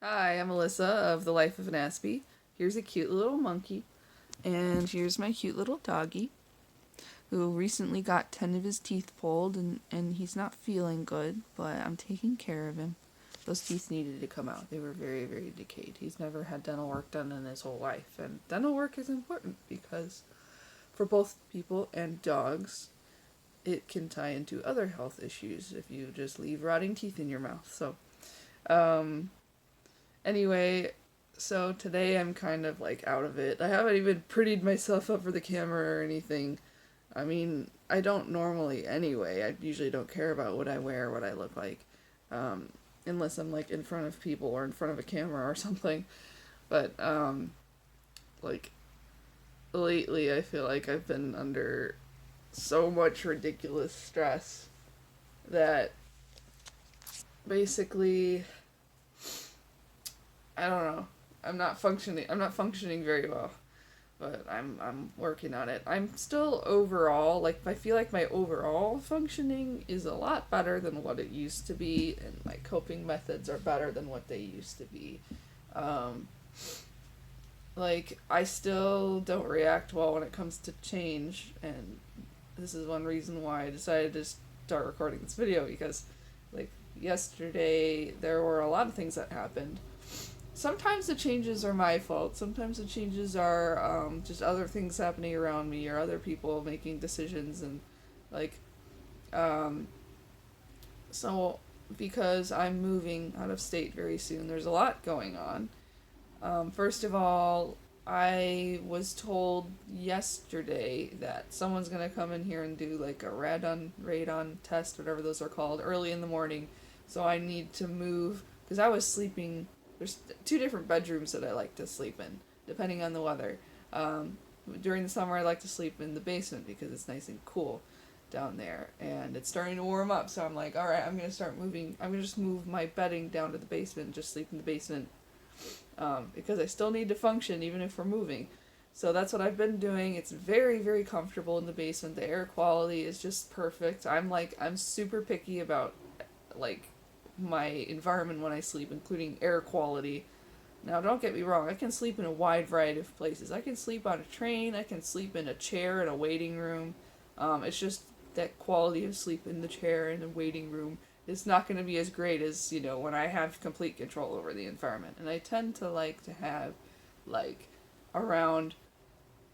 Hi, I'm Alyssa of The Life of an Aspie. Here's a cute little monkey, and here's my cute little doggy, who recently got 10 of his teeth pulled, and he's not feeling good, but I'm taking care of him. Those teeth needed to come out. They were very, very decayed. He's never had dental work done in his whole life, and dental work is important because for both people and dogs, it can tie into other health issues if you just leave rotting teeth in your mouth. Um, Anyway, so today I'm kind of like out of it. I haven't even prettied myself up for the camera or anything. I mean, I don't normally anyway. I usually don't care about what I wear, what I look like, unless I'm like in front of people or in front of a camera or something. But like lately, I feel like I've been under so much ridiculous stress that basically I don't know. I'm not functioning very well, but I'm working on it. I'm still overall like I feel like my overall functioning is a lot better than what it used to be, and my coping methods are better than what they used to be. Um, like I still don't react well when it comes to change, and this is one reason why I decided to start recording this video because, like yesterday, there were a lot of things that happened. Sometimes the changes are my fault. Sometimes the changes are just other things happening around me or other people making decisions and like um, so because I'm moving out of state very soon. There's a lot going on. First of all, I was told yesterday that someone's gonna come in here and do like a radon test, whatever those are called, early in the morning. So I need to move because I was sleeping. There's two different bedrooms that I like to sleep in, depending on the weather. Um, During the summer, I like to sleep in the basement because it's nice and cool down there, and it's starting to warm up. So I'm like, all right, I'm gonna start moving. I'm gonna just move my bedding down to the basement and just sleep in the basement because I still need to function even if we're moving. So that's what I've been doing. It's very, very comfortable in the basement. The air quality is just perfect. I'm super picky about like my environment when I sleep, including air quality. Now, don't get me wrong, I can sleep in a wide variety of places. I can sleep on a train, I can sleep in a chair in a waiting room. It's just that quality of sleep in the chair in the waiting room is not going to be as great as, when I have complete control over the environment. And I tend to like to have, like, around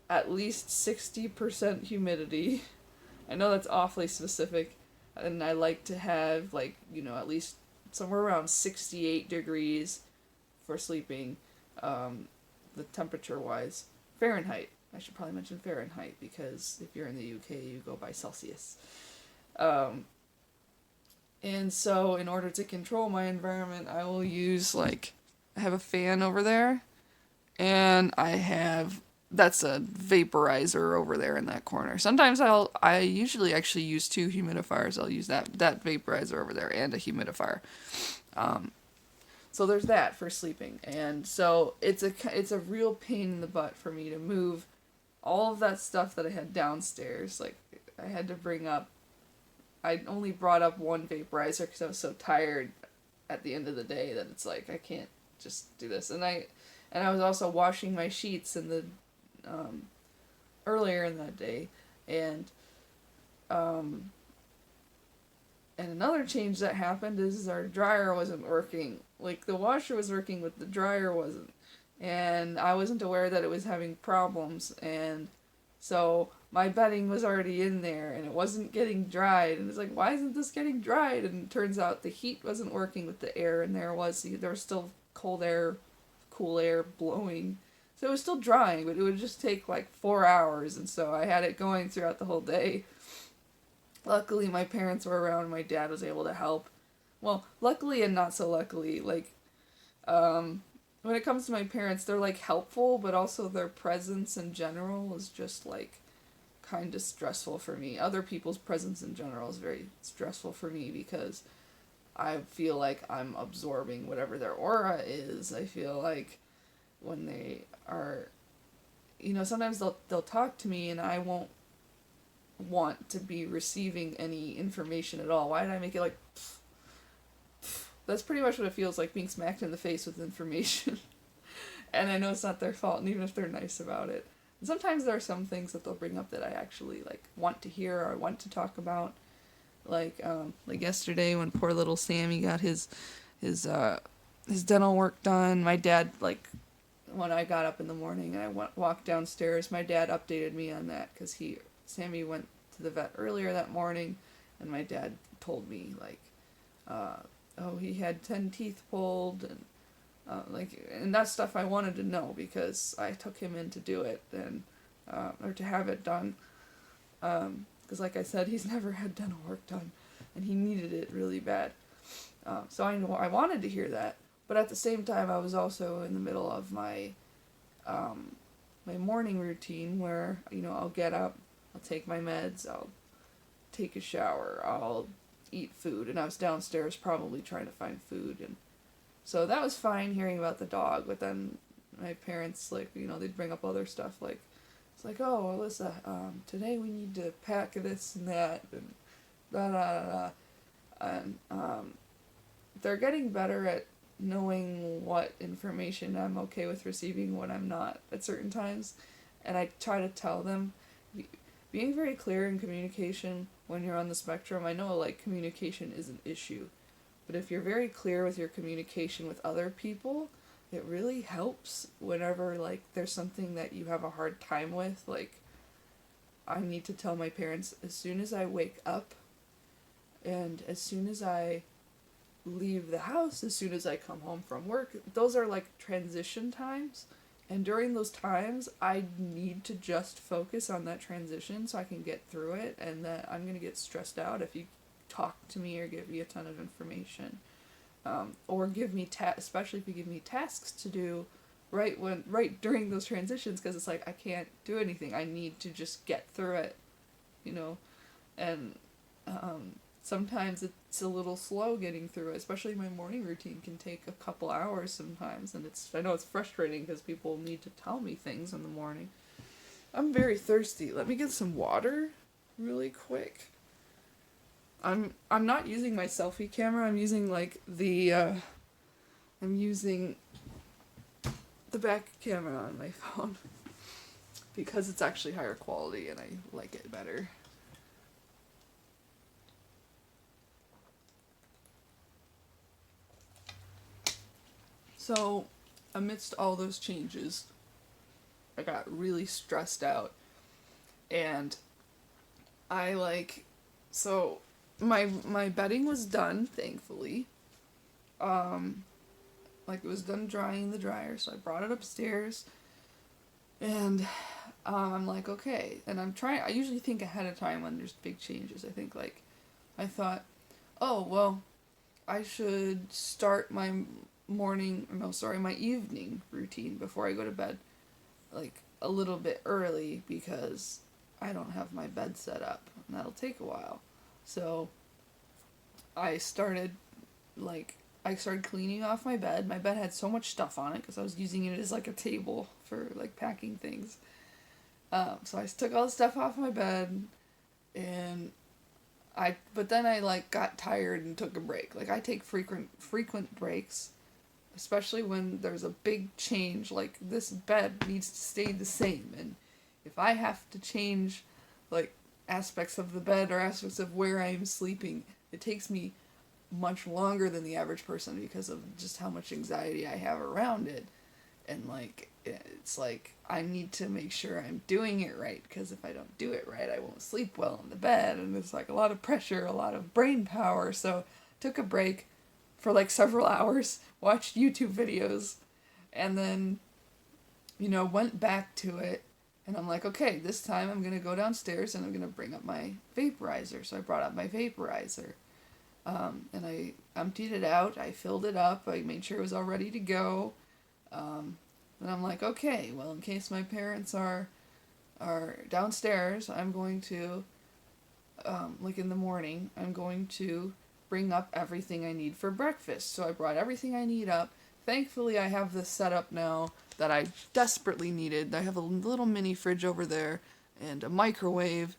at least 60% humidity. I know that's awfully specific, and I like to have, like, at least somewhere around 68 degrees for sleeping, the temperature wise. Fahrenheit. I should probably mention Fahrenheit because if you're in the UK, you go by Celsius. Um, and so, in order to control my environment, I will use I have a fan over there, and I have that's a vaporizer over there in that corner. Sometimes I usually actually use two humidifiers. I'll use that vaporizer over there and a humidifier. Um, So there's that for sleeping, and so it's a real pain in the butt for me to move all of that stuff that I had downstairs. Like I had to bring up. I only brought up one vaporizer because I was so tired at the end of the day that it's like I can't just do this. And I was also washing my sheets in the um, earlier in that day, and um, and another change that happened is our dryer wasn't working. Like the washer was working, but the dryer wasn't. And I wasn't aware that it was having problems. And so my bedding was already in there and it wasn't getting dried. And it's like, why isn't this getting dried? And it turns out the heat wasn't working with the air, and there was still cold air, cool air blowing. So it was still drying, but it would just take like 4 hours. And so I had it going throughout the whole day. Luckily, my parents were around. My dad was able to help. Well, luckily and not so luckily. When it comes to my parents, they're like helpful, but also their presence in general is just like kind of stressful for me. Other people's presence in general is very stressful for me because I feel like I'm absorbing whatever their aura is. I feel like when they are, sometimes they'll talk to me and I won't want to be receiving any information at all. Why did I make it like That's pretty much what it feels like, being smacked in the face with information. And I know it's not their fault, and even if they're nice about it. And sometimes there are some things that they'll bring up that I actually, like, want to hear or want to talk about. Like yesterday when poor little Sammy got his dental work done. My dad, like, when I got up in the morning and I walked downstairs, my dad updated me on that because Sammy went to the vet earlier that morning, and my dad told me, like, oh, he had 10 teeth pulled, and and that's stuff I wanted to know because I took him in to do it and or to have it done. Because like I said, he's never had dental work done, and he needed it really bad. So I wanted to hear that, but at the same time, I was also in the middle of my my morning routine where, I'll get up, I'll take my meds, I'll take a shower, I'll eat food, and I was downstairs probably trying to find food, and so that was fine hearing about the dog, but then my parents, like, they'd bring up other stuff, like, it's like, oh, Alyssa, today we need to pack this and that, and da da da da, and they're getting better at knowing what information I'm okay with receiving, what I'm not at certain times, and I try to tell them, being very clear in communication when you're on the spectrum. I know, like, communication is an issue, but if you're very clear with your communication with other people, it really helps whenever, like, there's something that you have a hard time with. Like, I need to tell my parents as soon as I wake up and as soon as I leave the house, as soon as I come home from work. Those are, like, transition times. And during those times, I need to just focus on that transition so I can get through it, and that I'm going to get stressed out if you talk to me or give me a ton of information. Or give me especially if you give me tasks to do right during those transitions, because it's like I can't do anything. I need to just get through it, and sometimes it's a little slow getting through it. Especially my morning routine can take a couple hours sometimes, and I know it's frustrating because people need to tell me things in the morning. I'm very thirsty. Let me get some water really quick. I'm not using my selfie camera. I'm using, like, the back camera on my phone because it's actually higher quality and I like it better. So, amidst all those changes, I got really stressed out, and my bedding was done, thankfully. It was done drying in the dryer, so I brought it upstairs, and I'm like, okay, and I usually think ahead of time when there's big changes. I thought, oh, well, I should start my evening routine before I go to bed, like, a little bit early, because I don't have my bed set up, and that'll take a while. So I started cleaning off my bed. My bed had so much stuff on it because I was using it as, like, a table for, like, packing things. So I took all the stuff off my bed, and but then I, like, got tired and took a break. Like, I take frequent breaks, especially when there's a big change. Like, this bed needs to stay the same, and if I have to change, like, aspects of the bed or aspects of where I am sleeping, it takes me much longer than the average person because of just how much anxiety I have around it. And, like, it's like I need to make sure I'm doing it right, because if I don't do it right, I won't sleep well in the bed, and it's, like, a lot of pressure, a lot of brain power. So took a break for, like, several hours, watched YouTube videos, and then, went back to it. And I'm like, okay, this time I'm going to go downstairs and I'm going to bring up my vaporizer. So I brought up my vaporizer. And I emptied it out. I filled it up. I made sure it was all ready to go. And I'm like, okay, well, in case my parents are downstairs, I'm going to, in the morning, I'm going to bring up everything I need for breakfast. So I brought everything I need up. Thankfully, I have this set up now that I desperately needed. I have a little mini fridge over there and a microwave.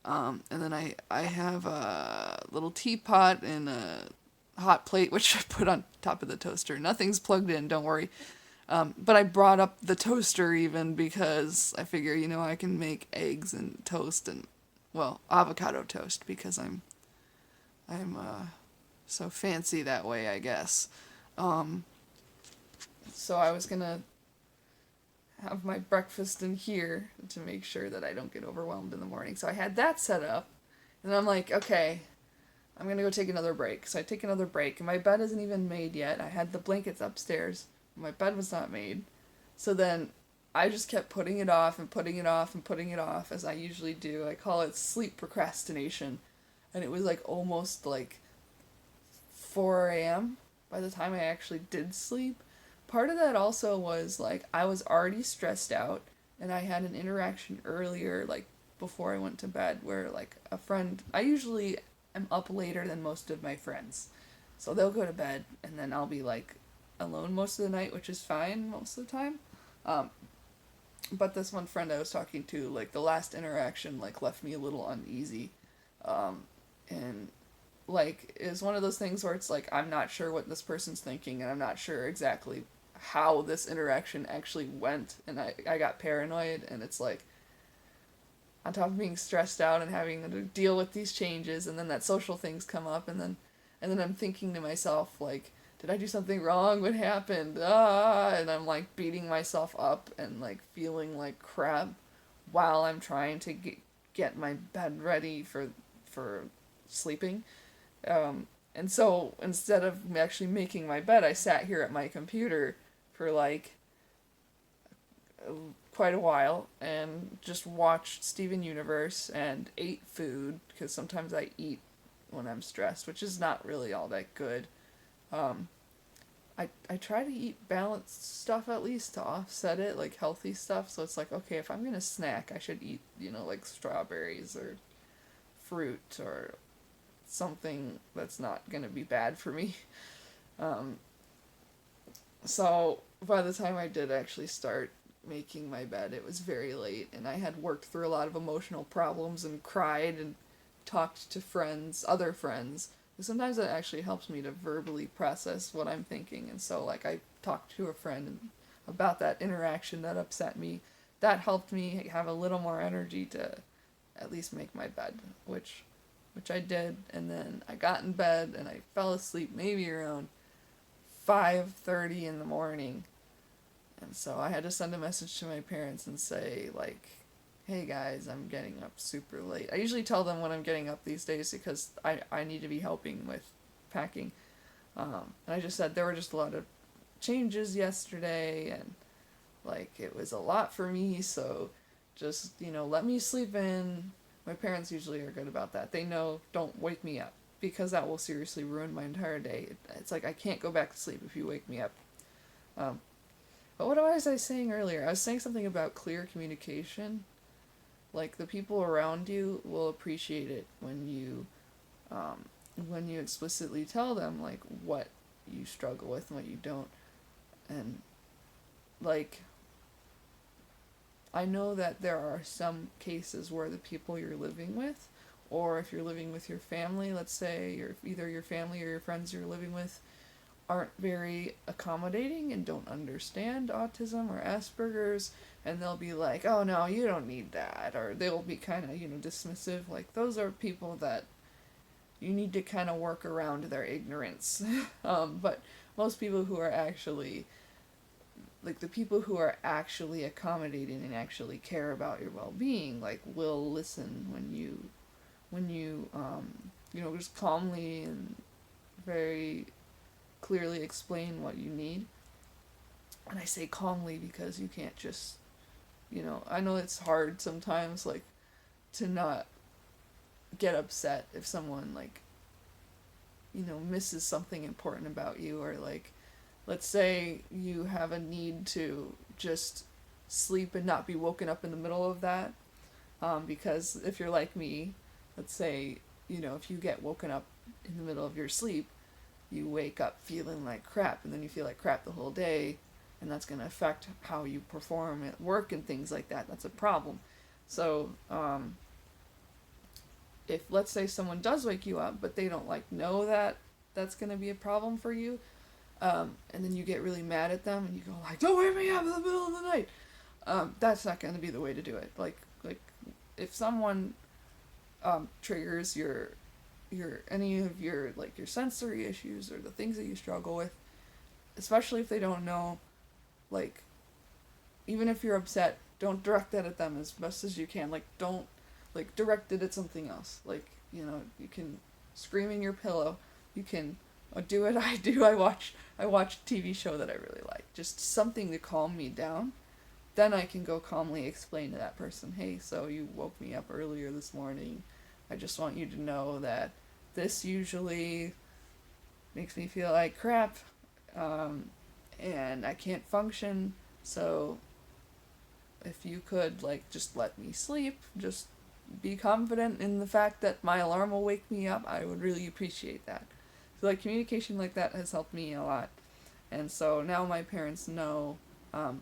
And then I have a little teapot and a hot plate, which I put on top of the toaster. Nothing's plugged in, don't worry. But I brought up the toaster even because I figure, I can make eggs and toast and, well, avocado toast because I'm so fancy that way, I guess. So I was gonna have my breakfast in here to make sure that I don't get overwhelmed in the morning. So I had that set up, and I'm like, okay, I'm gonna go take another break. So I take another break, and my bed isn't even made yet. I had the blankets upstairs. My bed was not made. So then I just kept putting it off and putting it off and putting it off, as I usually do. I call it sleep procrastination. And it was like almost like 4 a.m. by the time I actually did sleep. Part of that also was like I was already stressed out, and I had an interaction earlier, like before I went to bed, where like a friend, I usually am up later than most of my friends. So they'll go to bed, and then I'll be like alone most of the night, which is fine most of the time. But this one friend I was talking to, like the last interaction, like left me a little uneasy. And like is one of those things where it's like I'm not sure what this person's thinking, and I'm not sure exactly how this interaction actually went, and I got paranoid, and it's like on top of being stressed out and having to deal with these changes, and then that social things come up, and then I'm thinking to myself like, did I do something wrong? What happened? And I'm like beating myself up and like feeling like crap while I'm trying to get my bed ready for sleeping. And so instead of actually making my bed, I sat here at my computer for like quite a while and just watched Steven Universe and ate food, because sometimes I eat when I'm stressed, which is not really all that good. I try to eat balanced stuff at least to offset it, like healthy stuff. So it's like, okay, if I'm gonna snack, I should eat, like strawberries or fruit or something that's not gonna be bad for me. So by the time I did actually start making my bed, it was very late, and I had worked through a lot of emotional problems and cried and talked to friends, other friends. Sometimes it actually helps me to verbally process what I'm thinking, and so like I talked to a friend about that interaction that upset me. That helped me have a little more energy to at least make my bed, which I did, and then I got in bed and I fell asleep maybe around 5:30 in the morning. And so I had to send a message to my parents and say like, hey guys, I'm getting up super late. I usually tell them when I'm getting up these days because I need to be helping with packing. And I just said there were just a lot of changes yesterday, and like it was a lot for me, so just, let me sleep in. My parents usually are good about that. They know, don't wake me up, because that will seriously ruin my entire day. It's like I can't go back to sleep if you wake me up. But what was I saying earlier? I was saying something about clear communication. Like, the people around you will appreciate it when you explicitly tell them, like, what you struggle with and what you don't. And, like, I know that there are some cases where the people you're living with, or if you're living with your family, let's say, or either your family or your friends you're living with, aren't very accommodating and don't understand autism or Asperger's, and they'll be like, oh no, you don't need that, or they'll be kind of, dismissive. Like, those are people that you need to kind of work around their ignorance. But most people who are actually, like, the people who are actually accommodating and actually care about your well-being, like, will listen when you just calmly and very clearly explain what you need. And I say calmly because you can't just, I know it's hard sometimes, like, to not get upset if someone, like, misses something important about you, or, like, let's say you have a need to just sleep and not be woken up in the middle of that, because if you're like me, let's say, if you get woken up in the middle of your sleep, you wake up feeling like crap, and then you feel like crap the whole day, and that's going to affect how you perform at work and things like that. That's a problem. So, if, let's say, someone does wake you up, but they don't, like, know that that's going to be a problem for you. And then you get really mad at them and you go like, don't wake me up in the middle of the night. That's not going to be the way to do it. Like if someone triggers your any of your like your sensory issues or the things that you struggle with, especially if they don't know, like, even if you're upset, don't direct that at them as best as you can. Like, don't, like, direct it at something else. Like, you know, you can scream in your pillow. You can do what I do. I watch a TV show that I really like. Just something to calm me down. Then I can go calmly explain to that person, hey, so you woke me up earlier this morning. I just want you to know that this usually makes me feel like crap. And I can't function, so if you could, like, just let me sleep, just be confident in the fact that my alarm will wake me up, I would really appreciate that. So, like, communication like that has helped me a lot. And so now my parents know,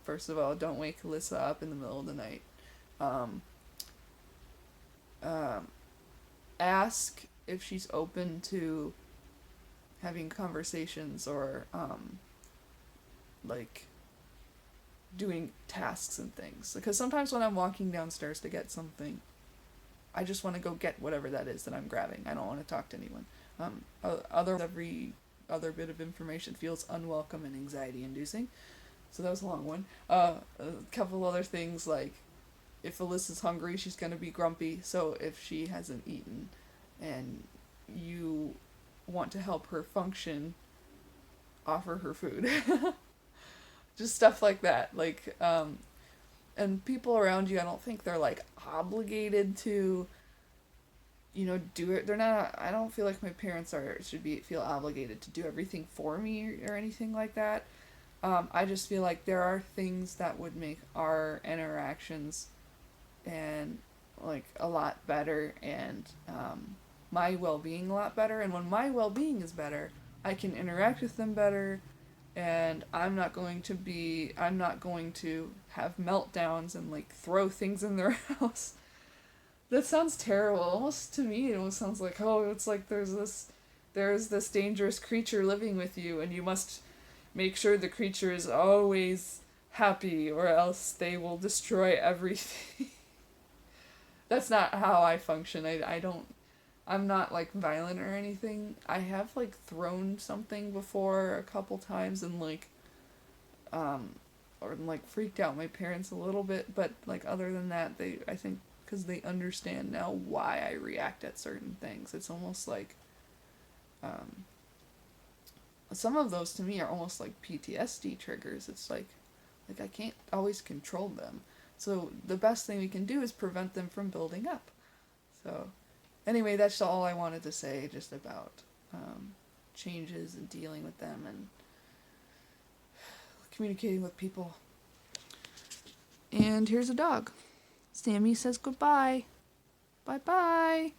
first of all, don't wake Alyssa up in the middle of the night. Ask if she's open to having conversations or, like, doing tasks and things. Because sometimes when I'm walking downstairs to get something, I just want to go get whatever that is that I'm grabbing. I don't want to talk to anyone. Every other bit of information feels unwelcome and anxiety inducing. So that was a long one. A couple other things, like, if Alyssa's hungry, she's going to be grumpy. So if she hasn't eaten and you want to help her function, offer her food. Just stuff like that. Like, and people around you, I don't think they're, like, obligated to, you know, do it. They're not, I don't feel like my parents feel obligated to do everything for me or anything like that. I just feel like there are things that would make our interactions and, like, a lot better, and my well-being a lot better. And when my well-being is better, I can interact with them better, and I'm not going to have meltdowns and, like, throw things in their house. That sounds terrible. Almost, to me, it almost sounds like, oh, it's like there's this dangerous creature living with you, and you must make sure the creature is always happy, or else they will destroy everything. That's not how I function. I'm not, like, violent or anything. I have, like, thrown something before a couple times and, like, or, like, freaked out my parents a little bit, but, like, other than that, I think, because they understand now why I react at certain things. It's almost like, some of those to me are almost like PTSD triggers. It's like I can't always control them. So the best thing we can do is prevent them from building up. So anyway, that's all I wanted to say just about changes and dealing with them and communicating with people. And here's a dog. Sammy says goodbye. Bye-bye.